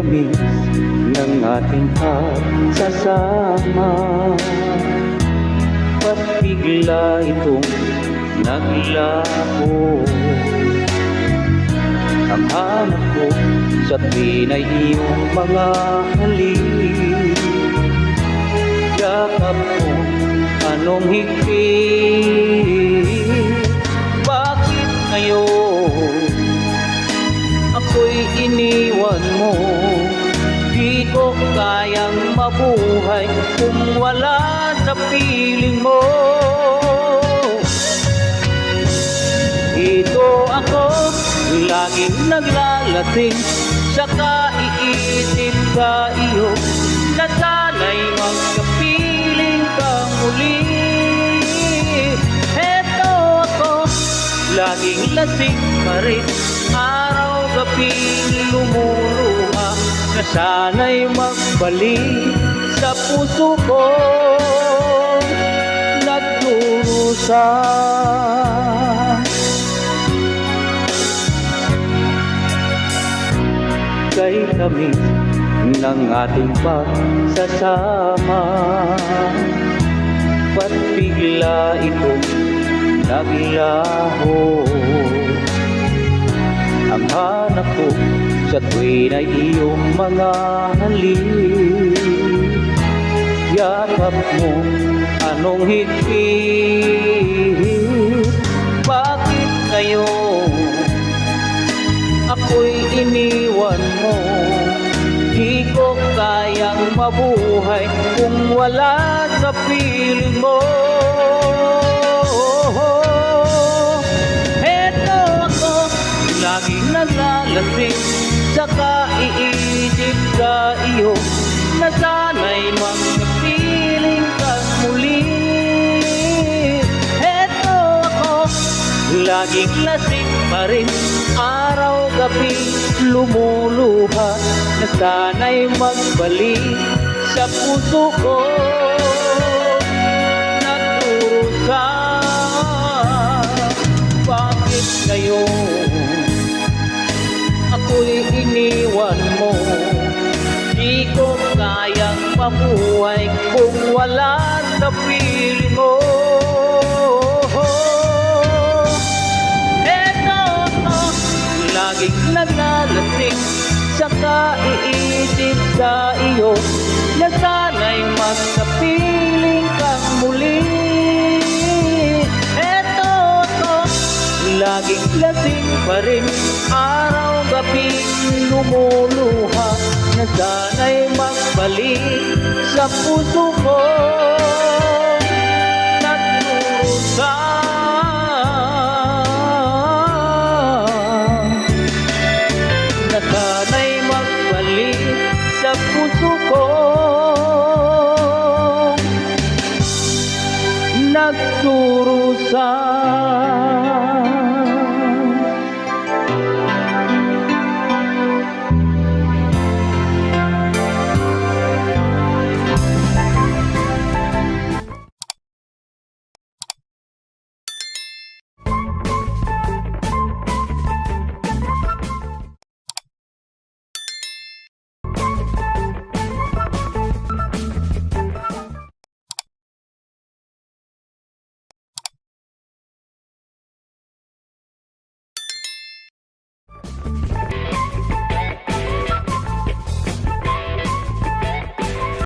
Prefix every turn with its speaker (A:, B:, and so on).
A: tamis ng ating pagsasama. Ba't bigla itong naglaho? Ang hanap ko sa tuwin ay iyong mga halik. Yakap mo, anong higpit? Bakit ngayon ako'y iniwan mo? Di ko kayang mabuhay kung wala sa piling mo. Ito ako, laging naglalasing, saka iisip sa iyo na sana'y magkapiling ka muli. Eto ako, laging lasing pa rin, araw-gabi lumuluha, na sana'y magbalik sa puso ko nagdurusa. Kay tamis ng ating pagsasama, ba't bigla itong naglaho? Ang hanap ko sa tuwin ay iyong mga halik. Yakap mo, anong higpit? Bakit ngayon ako'y iniwan mo? Di ko kayang mabuhay kung wala sa piling mo. Eto ako, laging naglalasing, saka iisip sa iyo na sana'y magkapiling ka muli. Eto ako, laging lasing pa rin, araw-gabi lumuluha, na sana'y magbalik sa puso ko nagdurusa. Bakit ngayon ako'y iniwan mo? Di ko kayang mabuhay kung wala sa piling mo. Laging naglalasing, saka iisip sa iyo na sana'y magkapiling kang muli. Eto ako, laging lasing pa rin, araw-gabi lumuluha, na sana'y magbalik sa puso ko nagdurusa. Sana'y magbalik sa puso ko nagdurusa.